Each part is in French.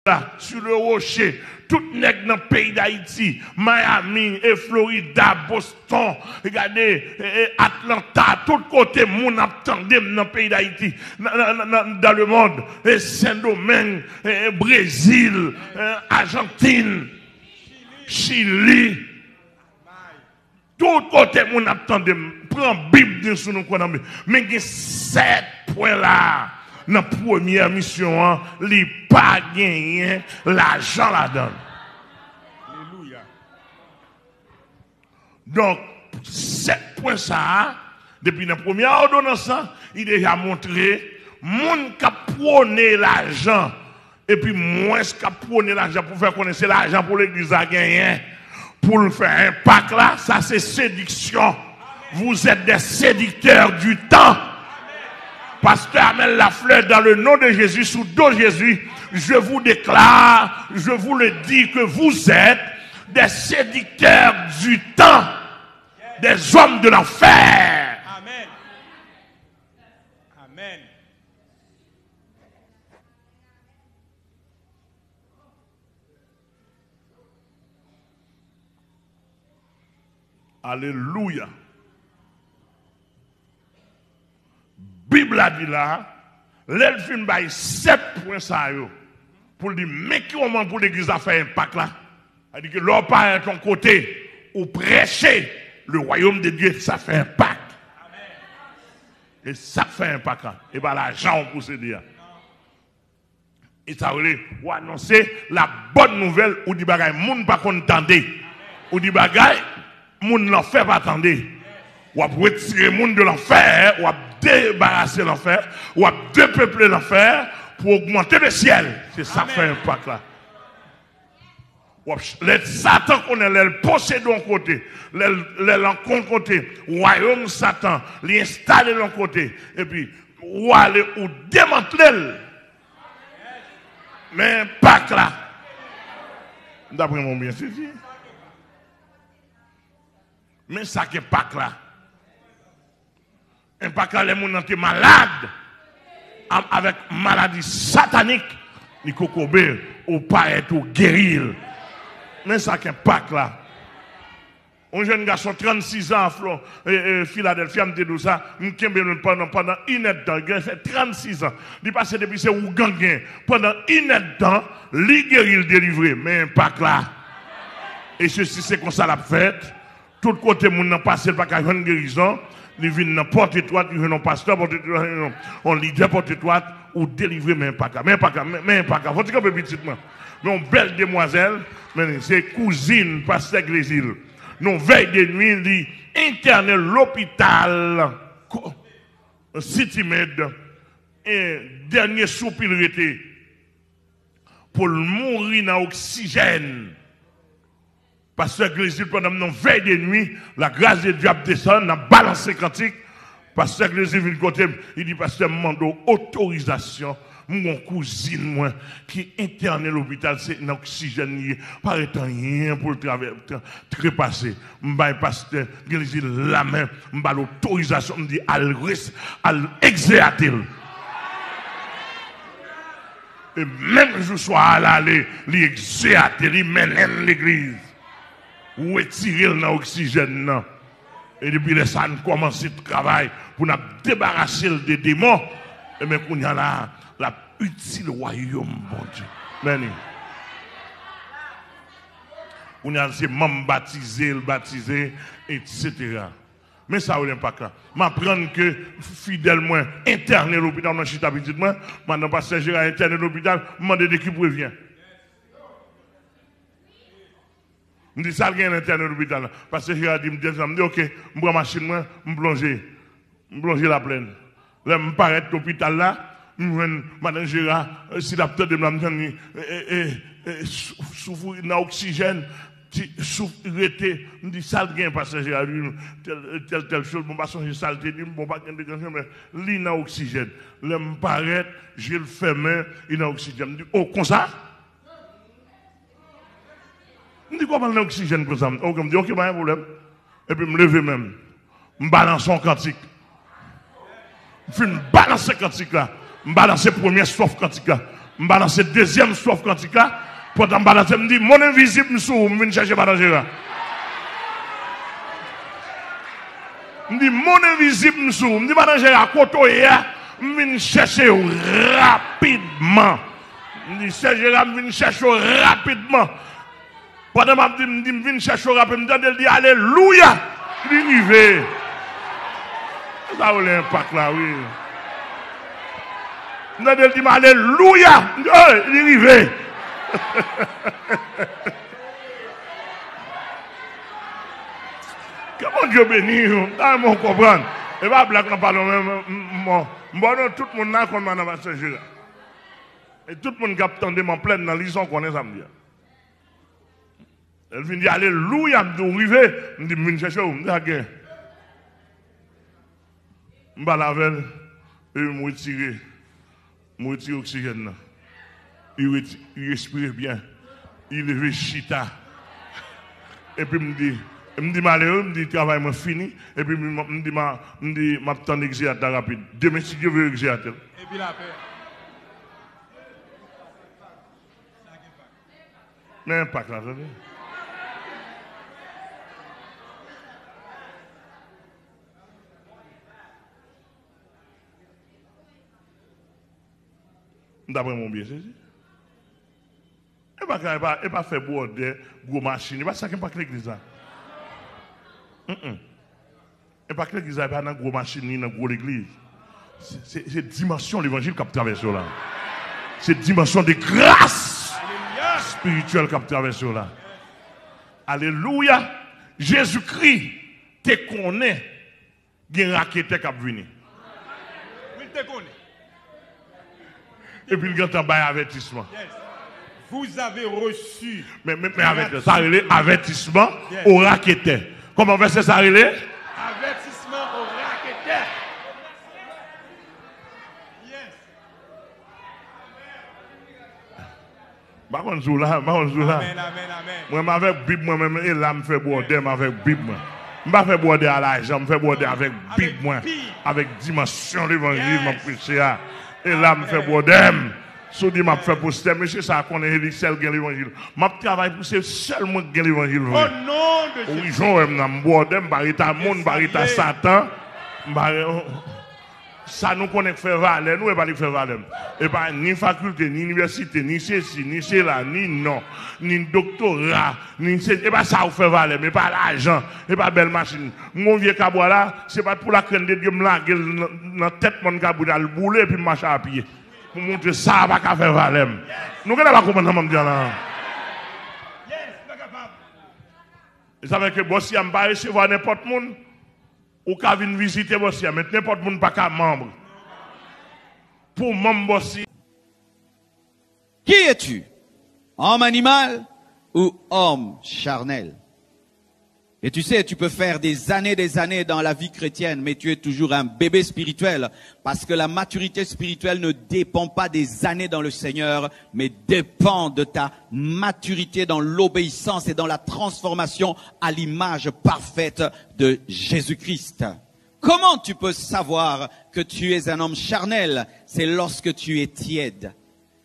là, sur le rocher, tout nèg dans le pays d'Haïti, Miami et Florida, Boston, regardez, Atlanta, tout côté, moun attendait dans le pays d'Haïti, dans le monde, Saint-Domingue, Brésil, Argentine, Chili, tout côté, moun attendait, prend Bible sur nous, mais il y a 7 points là. Dans la première mission, il n'a pas gagné l'argent là-dedans. Alléluia. Donc, 7 points ça, depuis la première ordonnance, il a déjà montré, moun qui a prôné l'argent, et puis moins qui a prôné l'argent pour faire connaître l'argent pour l'église a gagné, pour le faire un pacte là, ça c'est séduction. Vous êtes des séducteurs du temps. Pasteur Amel Lafleur, dans le nom de Jésus, sous dos Jésus, je vous déclare, je vous le dis que vous êtes des séducteurs du temps, des hommes de l'enfer. Amen. Amen. Alléluia. Bible a dit là, l'elfine baille 7 points ça yo. Pour dire, mais qui moment pour l'église a fait un pacte là? Elle dit que l'on pas à ton côté, ou prêcher le royaume de Dieu, ça fait un pacte. Amen. Et ça fait un pacte là. Et bien l'argent pour se dire. Et ça veut dire, ou annoncer la bonne nouvelle, ou dit bagay, moun pas contenter. Ou dit bagay, moun n'en fait pas attendre. Ou retirer moun de l'enfer, ou débarrasser l'enfer, ou à dépeupler l'enfer pour augmenter le ciel. C'est ça fait un pacte là. Les Satan qu'on est, les possède d'un côté, les l'encontre côté, royaume Satan, les installer de l'autre côté, et puis, ou aller ou démanteler. Mais un pacte là. D'après mon bien saisi. Mais ça qui est pacte là. Un pas quand les gens sont malades, avec maladie satanique, ni kokobé, ou pas être guérir. Mais ça qu'un pack là. Un jeune garçon, 36 ans, Philadelphie, me dit ça, pendant une heure de temps, il fait 36 ans. Il passe depuis c'est où gagné. Pendant une heure de temps, il guérit, il délivré. Mais un pack là. Et ceci, c'est comme ça la fête. Tout côté, moun n'a passé pas qu'à une guérison. Ils viennent dans porte étroite, ils viennent dans pasteur porte étroite, on leader porte étroite, ou délivrer mais pas qu'à. Faut dire que petitement. Mais une belle demoiselle, c'est cousine pasteur Grésil. Non veille de nuit, dit interné l'hôpital City Med et dernier soupir était pour mourir dans l'oxygène. Pasteur Grésil, pendant une veille de nuit, la grâce de Dieu a descendu, a balancé cantique. Pasteur Grésil vient côté, il dit, pasteur, demande autorisation. Mon cousine, moi, qui est interné à l'hôpital, c'est un oxygène, pas rien pour le trépasser. M'baye pasteur Grésil la main, m'baye l'autorisation, me dit, al exéater. Et même je sois allé, l'exéater, il mène l'église. Ou retirer dans l'oxygène. Et depuis les ça, nous commençons le travail pour nous débarrasser des démons. Et mais qu'on y a là, la utile royaume, bon Dieu. Meni. On y a ces membres baptisés, etc. Mais ça, on n'est pas là. M'apprendre que fidèlement, interné l'hôpital, dans chita petit moi, maintenant, pasteur Gérard interné l'hôpital, demande de qui prévient. Je dis ça, il y a un interne à l'hôpital. Parce que j'ai dit, je dis, ok, je prends ma machine, je plonge la plaine. Là, je paraît à l'hôpital là, madame Gérard, si la petite de me souffre dans l'oxygène, souffre, je dis ça, il y a un passage à lui, telle chose, bon, pas changer ça, je dis, bon, pas de déclenchement, mais il dans l'oxygène. Là, je paraît, je le ferme, il dans l'oxygène. Je dis, oh, comme ça? Je dis comment l'oxygène comme ça. Donc, je me dis, ok, pas un problème. Et puis, je me lever même. Je balance son cantique. Je fais balancer cantique là. Je balance le premier sauf cantique là. Je balance le deuxième soif quantique là. Pendant que je balance, je me dis, mon invisible, je viens chercher Badangera. Je me dis, mon invisible, je me dis, Badangera, côté, je viens chercher rapidement. Je me dis, Sergera, je viens chercher rapidement. Pendant que je me dis, je viens chercher rapidement, je dis, alléluia, il est arrivé. Ça a l'impact là, oui. Je dis, alléluia, il est arrivé. Comment Dieu bénit, on comprend. Et pas blague, on parle même. Bon, tout le monde n'a qu'on m'a dans ce jeu. Et tout le monde qui a attendu mon plein dans l'ison qu'on est samedi. Elle vient dire alléluia, je suis arrivé. Je dis, je cherche où? Je dis, ok. Je vais laver et je vais retirer l'oxygène. Il respire bien. Il lève chita. Et puis, je me dis malheureux, je me dis, travail m'a fini. Et puis, je me dis, ma temps exécuteur rapide. Demain, si Dieu veut exécuter. Et puis la paix. Mais impact là, ça dit. D'après mon bien, c'est ça. Et pas faire border, gros machine. Et pas ça qui n'est pas que l'église là. Et pas que l'église là, pas dans gros machine ni dans gros l'église. C'est dimension l'évangile qui traverse là. C'est dimension de grâce spirituelle qui traverse là. Alléluia. Jésus-Christ te connaît. Il y a un raquette qui a venu. Il te connaît. Et puis il y a un avertissement. Yes. Vous avez reçu. Mais avec ça, il est avertissement au raqueteur. Comment verset ça, il est? Avertissement au raqueteur. Yes. Par contre, là. Amen. Moi, avec Bible, moi-même, et là, je fais border avec Bible. Je ne fais pas border à l'argent, je fais border avec Bible, moi. Avec dimension de l'évangile, je prêche. Et là, je fais border. Si je fais pour ce monsieur, ça qu'on est seul qui l'évangile. Je travaille pour ce seulement qui l'évangile. Au nom de Jésus. Oui, je border, je monde, je Satan. Ça nous connaît faire valeur, nous ne pas faire valeur. Et pas ni faculté, ni université, ni ceci, ni cela, ni non, ni doctorat, ni et pas ça vous fait valeur, mais pas l'argent, et pas belle machine. Mon vieux cabois là, c'est pas pour la crainte de Dieu me laguer dans la tête mon cabou dans le boulet puis marcher à pied. Pour montrer ça va pas faire valeur. Nous ne pas comment me dire là. Yes, pas capable. Et ça veut que bon si on pas recevoir n'importe monde. Ou qu'à venir visiter aussi, mais n'importe qui pas qu'à membre. Pour membre aussi. Qui es-tu? Homme animal ou homme charnel? Et tu sais, tu peux faire des années dans la vie chrétienne, mais tu es toujours un bébé spirituel, parce que la maturité spirituelle ne dépend pas des années dans le Seigneur, mais dépend de ta maturité dans l'obéissance et dans la transformation à l'image parfaite de Jésus-Christ. Comment tu peux savoir que tu es un homme charnel? C'est lorsque tu es tiède.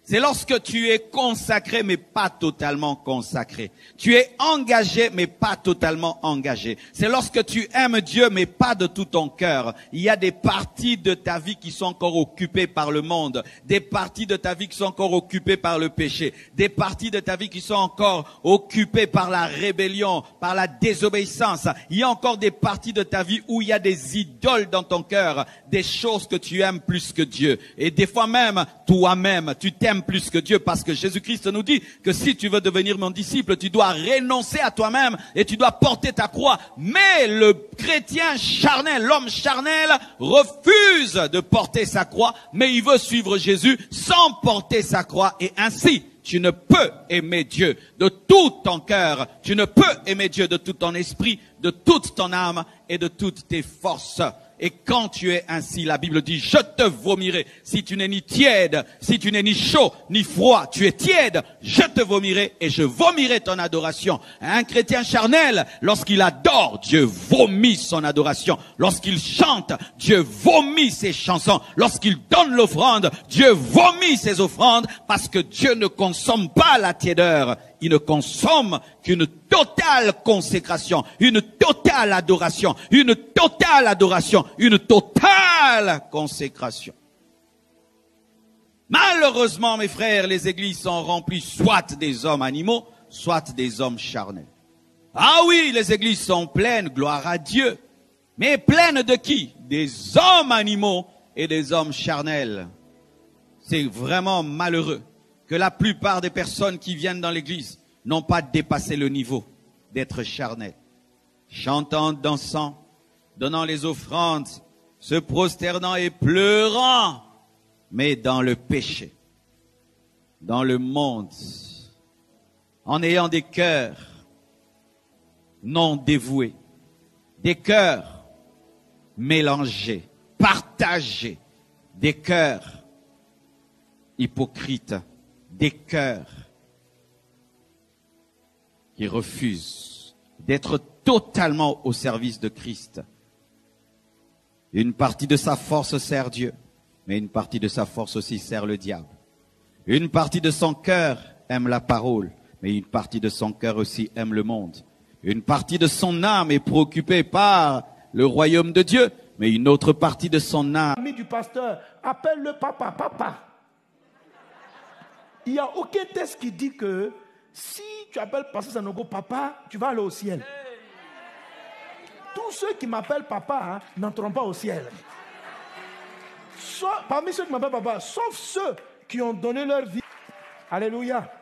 C'est lorsque tu es consacré, mais pas totalement consacré. Tu es engagé, mais pas totalement engagé. C'est lorsque tu aimes Dieu, mais pas de tout ton cœur. Il y a des parties de ta vie qui sont encore occupées par le monde. Des parties de ta vie qui sont encore occupées par le péché. Des parties de ta vie qui sont encore occupées par la rébellion, par la désobéissance. Il y a encore des parties de ta vie où il y a des idoles dans ton cœur. Des choses que tu aimes plus que Dieu. Et des fois même, toi-même, tu t'aimes plus que Dieu, parce que Jésus-Christ nous dit que si tu veux devenir mon disciple, tu dois renoncer à toi-même et tu dois porter ta croix. Mais le chrétien charnel, l'homme charnel, refuse de porter sa croix, mais il veut suivre Jésus sans porter sa croix, et ainsi tu ne peux aimer Dieu de tout ton cœur, tu ne peux aimer Dieu de tout ton esprit, de toute ton âme et de toutes tes forces. Et quand tu es ainsi, la Bible dit, je te vomirai. Si tu n'es ni tiède, si tu n'es ni chaud, ni froid, tu es tiède, je te vomirai et je vomirai ton adoration. Un chrétien charnel, lorsqu'il adore, Dieu vomit son adoration. Lorsqu'il chante, Dieu vomit ses chansons. Lorsqu'il donne l'offrande, Dieu vomit ses offrandes parce que Dieu ne consomme pas la tiédeur. Il ne consomme qu'une totale consécration, une totale adoration, une totale adoration, une totale consécration. Malheureusement, mes frères, les églises sont remplies soit des hommes animaux, soit des hommes charnels. Ah oui, les églises sont pleines, gloire à Dieu. Mais pleines de qui? Des hommes animaux et des hommes charnels. C'est vraiment malheureux que la plupart des personnes qui viennent dans l'église n'ont pas dépassé le niveau d'être charnels. Chantant, dansant, donnant les offrandes, se prosternant et pleurant, mais dans le péché, dans le monde, en ayant des cœurs non dévoués, des cœurs mélangés, partagés, des cœurs hypocrites, des cœurs qui refusent d'être totalement au service de Christ. Une partie de sa force sert Dieu, mais une partie de sa force aussi sert le diable. Une partie de son cœur aime la parole, mais une partie de son cœur aussi aime le monde. Une partie de son âme est préoccupée par le royaume de Dieu, mais une autre partie de son âme. Ami du pasteur, appelle-le papa, papa. Il n'y a aucun texte qui dit que si tu appelles pasteur Sanogo papa, tu vas aller au ciel. Tous ceux qui m'appellent papa n'entreront pas au ciel. Parmi ceux qui m'appellent papa, sauf ceux qui ont donné leur vie. Alléluia.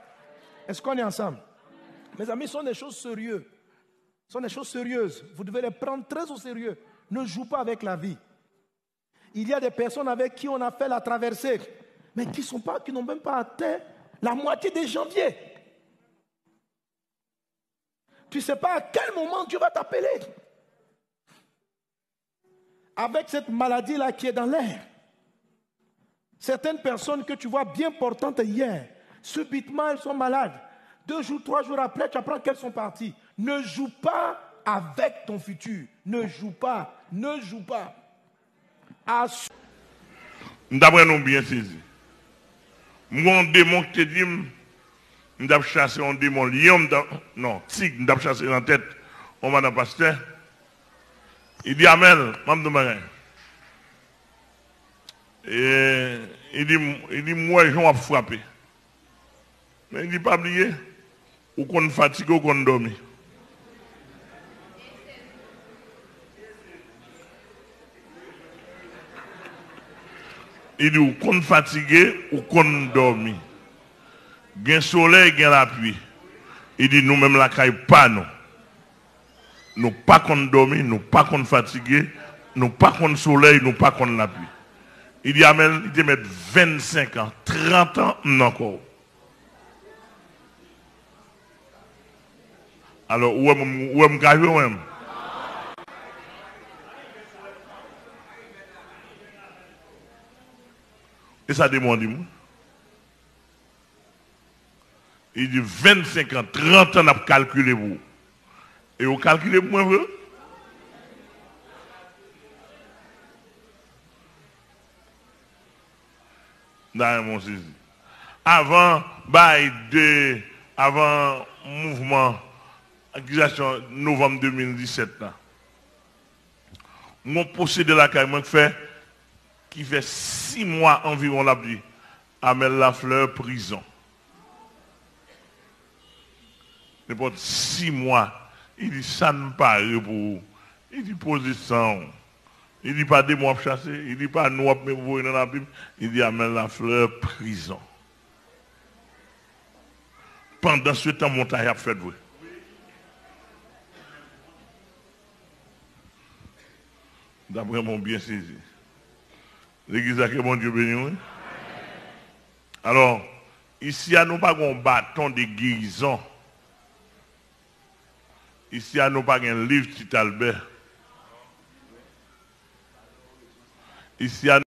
Est-ce qu'on est ensemble? Mes amis, ce sont des choses sérieuses. Ce sont des choses sérieuses. Vous devez les prendre très au sérieux. Ne joue pas avec la vie. Il y a des personnes avec qui on a fait la traversée, mais qui n'ont même pas atteint la moitié des janvier. Tu ne sais pas à quel moment Dieu va t'appeler. Avec cette maladie-là qui est dans l'air. Certaines personnes que tu vois bien portantes hier, subitement elles sont malades. 2 jours, 3 jours après, tu apprends qu'elles sont parties. Ne joue pas avec ton futur. Ne joue pas. Ne joue pas. D'après nous bien saisi. Mon démon qui te dit, nous avons chassé un démon lion, non, tigre, nous avons chassé dans la tête, on va dans le pasteur. Il dit Amel, maman de marin. Et il dit moi, je vais frapper. Mais il dit pas oublier, ou qu'on fatigue ou qu'on dorme. Il dit ou qu'on fatigué ou qu'on dormi. Gain soleil, gain la pluie. Il dit nous-mêmes la caille pas nous. Nous pas qu'on dormi, nous pas qu'on fatigué, nous pas qu'on soleil, nous pas qu'on la pluie. Il dit Amel, il dit mettre 25 ans, 30 ans encore. Alors où est-ce que et ça demande, il dit 25 ans, 30 ans, on a calculé vous. Et vous calculez pour moi, vous? Mon saisi. Avant mouvement, accusation novembre 2017, là, mon procédé de la caille, qui fait 6 mois environ la vie, Amel Lafleur, prison. N'importe 6 mois, il dit ça ne pas pour. Il dit position. Il dit pas des mois chassés, il dit pas nous mais vous dans la Bible, il dit Amel Lafleur, prison. Pendant ce temps, mon taille a fait vrai. D'après mon bien saisi. L'église a que bon Dieu béni. Oui? Alors, ici, à nous pas un bâton de guérison. Ici, à nous pas un livre petit Albert. Ici, à